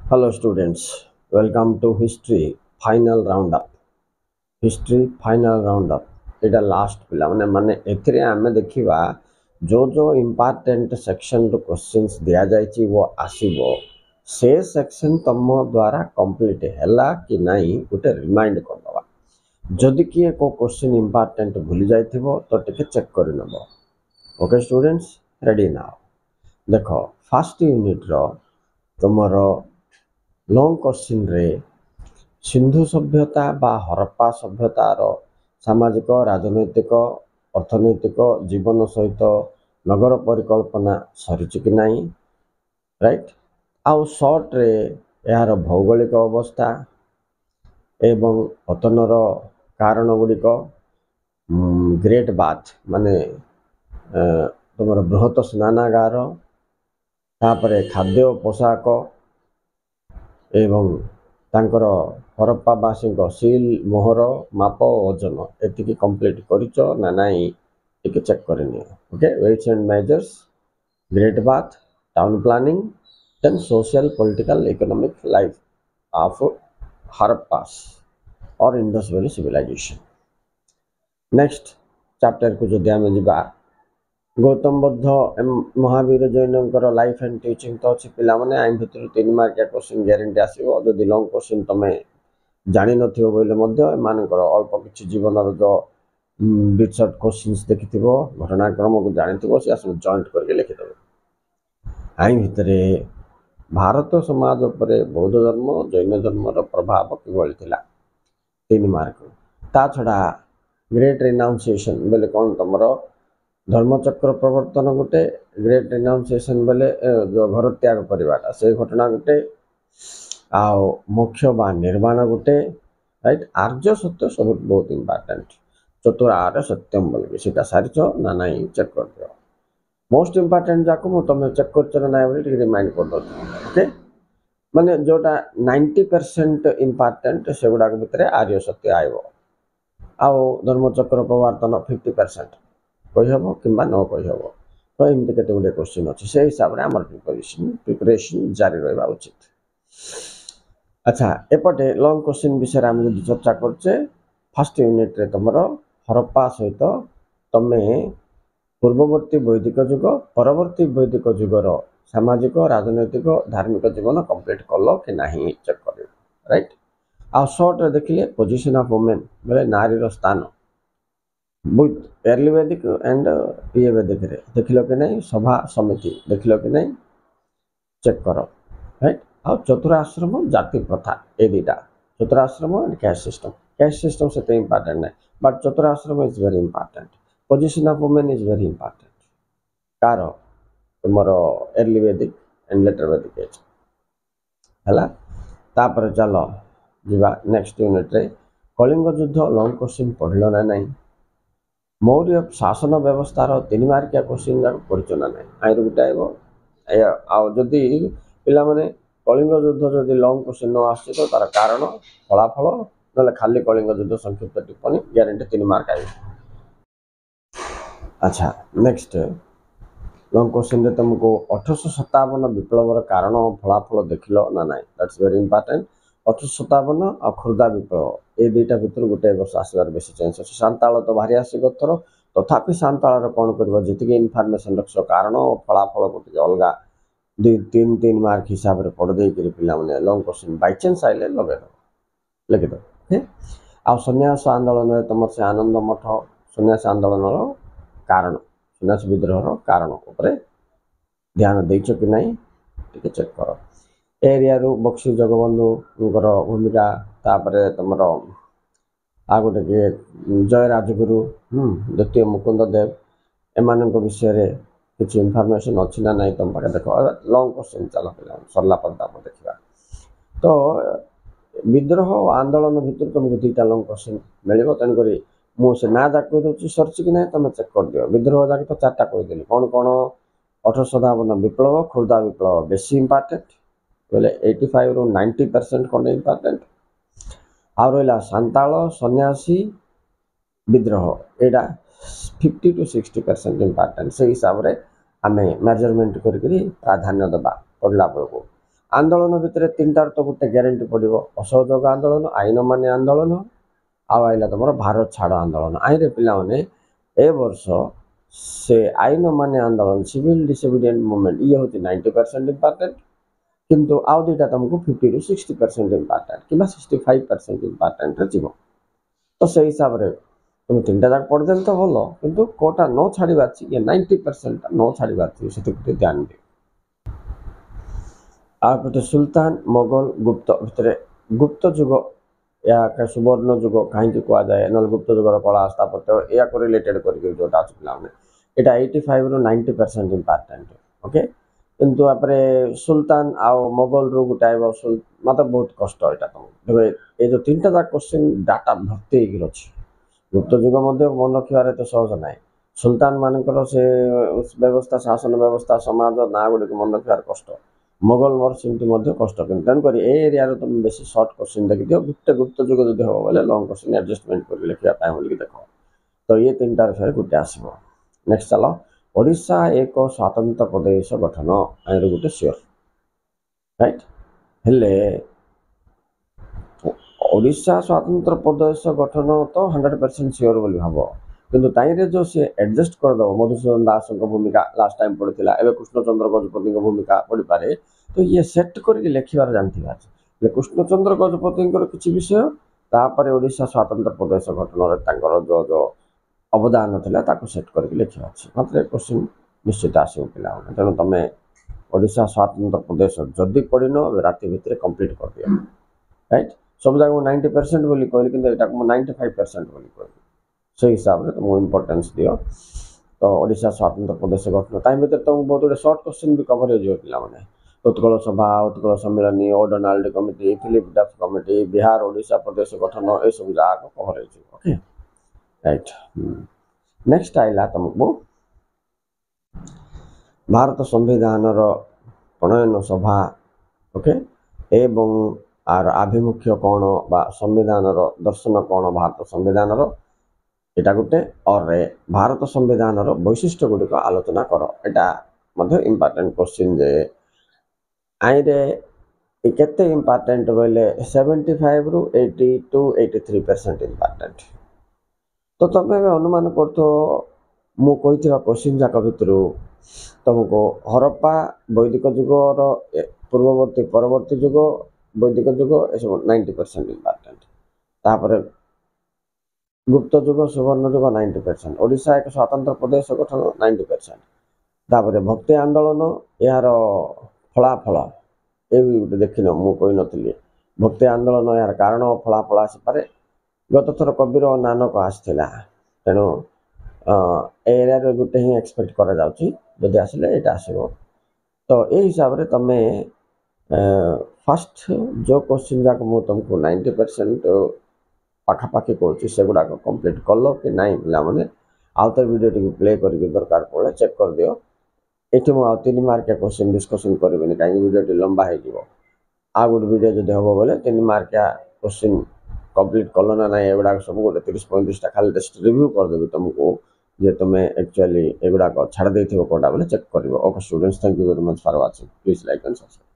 Hello students, welcome to History Final Roundup. History Final Roundup. ଏଇଟା last ପିଲା ମାନେ ଏଥିରେ ଆମେ ଦେଖିବା ଯୋଉ ଇମ୍ପୋର୍ଟାଣ୍ଟ ସେକ୍ସନରୁ କ୍ୱେଶ୍ଚିନ୍ସ ଦିଆଯାଇଛି ଓ ଆସିବ ସେ ସେକ୍ସନ ତମ ଦ୍ୱାରା କମ୍ପ୍ଲିଟ୍ ହେଲା କି ନାହିଁ ଗୋଟେ ରିମାଇଣ୍ଡ କରିଦେବା। ଯଦି କିଏ କେଉଁ କ୍ୱେଶ୍ଚିନ୍ ଇମ୍ପୋର୍ଟାଣ୍ଟ ଭୁଲି ଯାଇଥିବ ତ ଟିକେ ଚେକ୍ କରିନେବ। Okay students, ready now. ଦେଖ ଫାର୍ଷ୍ଟ ୟୁନିଟ୍ର ତୁମର ଲଙ୍ଗ କ୍ୱେଶ୍ଚିନ୍ରେ ସିନ୍ଧୁ ସଭ୍ୟତା ବା ହରପ୍ପା ସଭ୍ୟତାର ସାମାଜିକ ରାଜନୈତିକ ଅର୍ଥନୈତିକ ଜୀବନ ସହିତ ନଗର ପରିକଳ୍ପନା ସରିଛି କି ନାହିଁ, ରାଇଟ୍। ଆଉ ସର୍ଟରେ ଏହାର ଭୌଗୋଳିକ ଅବସ୍ଥା ଏବଂ ପତନର କାରଣ ଗୁଡ଼ିକ, ଗ୍ରେଟ୍ ବାଥ୍ ମାନେ ତୁମର ବୃହତ ସ୍ନାନାଗାର, ତାପରେ ଖାଦ୍ୟ ପୋଷାକ ଏବଂ ତାଙ୍କର ହରପ୍ପାବାସୀଙ୍କ ସିଲ୍ ମୋହର ମାପ ଓଜନ ଏତିକି କମ୍ପ୍ଲିଟ୍ କରିଛ ନା ନାହିଁ ଟିକେ ଚେକ୍ କରିନିଅ। Okay, weights and measures, great bath, town planning, then social political economic life of Harappas और Indus valley civilisation. Next chapter को जदि आम जा गौतम बुद्ध महावीर जैनकर लाइफ एंड टीचिंग तो अच्छी पिला माने आई भितर 3 मार्किया क्वेश्चन ग्यारंटी आसो। जदि लंग क्वेश्चन तुम जान बोले एमानकर अल्प किसी जीवन जो बिटसर्ट क्वेश्चन देखि घटनाक्रम को जानी से सब जॉइंट करके लिखिदेव। आई भितर भारत समाज पर बौद्ध धर्म जैन धर्मर प्रभाव किभली थिला 3 मार्क। ता छड़ा ग्रेट रिनाउंसिएशन बोले कौन तुम धर्मचक्र प्रवर्तन गोटे, ग्रेट रिनाउंसिएशन बोले जो घर त्याग करवाटा से घटना गोटे, आओ मोक्ष बा निर्वाण गोटे, राइट। आर्य सत्य सब बहुत इंपोर्टेंट। चतुरार्य सत्यम बोल सीटा सारिच ना नहीं चेक कर दियो। मोस्ट इंपोर्टेंट जाको मु तुम चेक कर ना बोली रिमाइंड कर दो। ओके, माने जोटा 90% इंपोर्टेंट से गुड़ाक भितर आर्य सत्य आयो, आओ धर्मचक्र प्रवर्तन 50% कही हम कि न कही हम। तो एमती केते गुडे क्वेश्चन अच्छी से हिसाब से आम प्रिपरेशन जारी रहा उचित। अच्छा, एपटे लंग क्वेश्चन विषय आम जो चर्चा करचे फर्स्ट यूनिट रे तुम हरप्पा सहित तुम्हें पूर्ववर्ती वैदिक युग परवर्ती वैदिक युगर सामाजिक राजनैतिक धार्मिक जीवन कंप्लीट कल कि नहीं चेक कर, राइट। आ शॉर्ट रे देखिले पोजिशन ऑफ वुमेन बोले नारी स्थान बुथ एर्ली वैदिक एंड ये वैदिक रे देखिल कि नहीं, सभा समिति देखिल कि नहीं चेक कर, राइट। आ चतुराश्रम जाति प्रथा ये दुटा, चतुराश्रम एंड कैश सिस्टम से इंपोर्टेंट नहीं, बट चतुराश्रम is very important. Position of women is very important कार तुमर early Vedic and later Vedic age है। तापर चल जा नेक्स्ट यूनिट रे कलिंग युद्ध लंग क्वेश्चन पढ़ल ना नहीं, मौर्य शासन व्यवस्थार 3 मार्किया क्वेश्चन जाक पढ़ी ना नहीं आई गोटे आदि पिला माने कलिंग युद्ध जदि लंग क्वेश्चन न आस तो तार कारण फलाफल ना खाली कलिंग युद्ध संक्षिप्त टिप्पणी ग्यारंटी 3 मार्क आई। अच्छा, नेक्स्ट लंग क्वेश्चन रे तुमको 1857 विप्लवर कारण फलाफल देखिल ना नहीं, दैट्स वेरी इंपोर्टेंट। 1857 और खुर्दा विप्लव ये दुईटा भर गोटे वर्ष आसबार बेसी चान्स अच्छे। सांताल तो भारी आसिक थर, तथापि सांताल कौन कर जी इनफर्मेसन रख कारण फलाफल को अलग 2-3 मार्क हिसाब से पढ़ देकर पिला लंग क्वेश्चन बाई चान्स आइले लगे लिखिद। आ सन्यास आंदोलन तुम से आनंद मठ सन्यास आंदोलन कारण सन्यास विद्रोह कारण उपर ध्यान देच कि नहीं टे चेक कर। एरिया बक्सी जगबंधु भूमिका, तापर तुम आ गोटे किए जय राजगुरु, द्वितीय मुकुंद देव एम विषय किसी इनफर्मेशन अच्छी ना नहीं तुम पाखे देख। लंग क्वेश्चन चल पे सरला पद्दा देखा। तो विद्रोह आंदोलन भितर तुमको 2टा लंग क्वेश्चन मिल, तेणुक मुझे ना जाक कहीदे सरच कि नहीं तुम चेक कर दियो। विद्रोह जाक तो 4टा कहीदेली कौन कौन 1857 विप्लव खुर्दा विप्लव बेसी इंपोर्टेंट बोले 85 ରୁ 90% खंडे इंपोर्टेंट। आ रहा सांताल सन्यासी विद्रोह एटा 50 to 60% इंपोर्टेंट। से हिसाब से आम मेजरमेंट करके प्राधान्य देवा पढ़ला बेलू। आंदोलन भितर तीनटार तो गोटे ग्यारंटी पड़ो असहयोग आंदोलन आईन मान्य आंदोलन आइला तुम भारत छाड़ आंदोलन आईरे पिलाने ए वर्ष से आईन मान्य आंदोलन सिविल डिसोबिडिएंट मूवमेंट ये हूँ 90% इम्पोर्टेंट किंतु आउ दुटा तुमको 50 to 60% इम्पोर्टेंट कि 65% इम्पोर्टेंट जीव तो से हिसाब से तुम तीनटा जाक पढ़देल तो भल किंतु कोटा न छाड़बार ये 90% न छाड़बार से ध्यान दे आपटे सुल्तान मोगल गुप्त भितर गुप्त जुग या सुवर्ण जुग कहीं कहुए ना गुप्त जुगर कला स्थापत्य या रिलेटेड करके जोटा अच्छे पे यहाँ 85 ରୁ 90% इम्पोर्टेंट ओके किंतु आपरे सुल्तान आउ मोगल रू गोटे मतलब बहुत कष्ट यहाँ तुम देखो ये जो तीन टा क्वेश्चन डाटा भर्ती अच्छी गुप्त जुग मन रखार तो सहज ना सुल्तान मानकर से व्यवस्था शासन व्यवस्था समाज ना गुड़ी मन रखार कष्ट मोगल मोर सेमती कष्ट तेणुक एरिया तुम बेस सर्ट क्वेश्चन देखी दियो गोटे गुप्त जुग जो हम बोले लंग क्वेश्चन एडजस्टमेंट कर लिखापी बोलिक देख तो ये तीन टार विषय गोटे आसो नेक्स्ट चलो ओडिशा एक स्वतंत्र प्रदेश गठन आईर गोटे सियोर राइट हेले ओडिशा स्वतंत्र प्रदेश गठन तो 100% सियोर बोली भाव किंतु ताइरे जो सी एडजस्ट करदेव मधुसूदन दास भूमिका लास्ट टाइम पढ़ी एवं कृष्णचंद्र गजपति भूमिका पढ़ी पारे तो ये सेट करके लिखार जानते कृष्णचंद्र गजपति किसी विषय तापर ओडिशा स्वतंत्र प्रदेश गठन जो जो अवदान था सेट करके लिखा मात्र क्वेश्चन निश्चित आसो पिला तेणु तुम ओडिशा स्वतंत्र प्रदेश जदि पढ़न राति भितर कंप्लीट कर दिया राइट सब जगह 90% बोली कहली कि 95% बोली कहली से हिसाब से तुमको इम्पोर्टेंस दियो तो ओडिशा स्वतंत्र प्रदेश गठन टाइम भर तुमको बहुत गुड सर्ट क्वेश्चन भी कवर हो पाने उत्कल सभा उत्कल सम्मेलन ओडोनाल्ड कमिटी फिलिप डफ कमिटी बिहार ओडिशा प्रदेश गठन ये सब जगह कवर ओके राइट नेक्स्ट आइला तुमको भारत संविधान प्रणयन सभा ओके एवं आर आभिमुख्य कौन बा संविधान दर्शन कौन भारत संविधान यहाँ गोटे और भारत संविधान वैशिष्ट्य गुड़िक आलोचना कर यहाँ इम्पोर्टेंट क्वेश्चन जे आईरे केते इम्पोर्टेंट बोले 75 ରୁ 80 to 83% इम्पोर्टेंट तो तुम अनुमान कर मुझे क्वेश्चन जाक भितर तुमको हरप्पा वैदिक जुगर पूर्ववर्ती परवर्ती जुग वैदिक जुग ये सब 90% इम्पोर्टेंट तापर गुप्त जुग सुवर्ण जुग 90% ओडिशा एक स्वतंत्र प्रदेश गठन 90% तापर भक्ति आंदोलन यार फलाफल ये भी गोटे देख मुझे नी भक्ति आंदोलन यार कारण फलाफल आसपे गत थर कबीर नानक आसाला तेणु एरिया गोटे ही एक्सपेक्ट करा आसले ये आसो तो ये हिसाब से तुम फर्स्ट जो क्वेश्चन जाक मुझे तुमको 90% पाखापाखि कौन से गुड़ाक कम्प्लीट कल कि नाई पे आउ तो वीडियो टी प्ले करके दरकार पड़े चेक कर दियो ये मुझे 3 मार्किया क्वेश्चन डिस्कसन करें कहीं वीडियो लंबा हो आ गोटे वीडियो जो हम बोले 3 मार्किया क्वेश्चन कंप्लीट कल ना ना एगुड़ा सब गोटे 30-35 खाली टेस्ट रिव्यू करदेवी तुमको जे तुम एक्चुअली एगुड़ा छाड़ दे कोटा बोले चेक कर okay students thank you very much for watching please like and subscribe.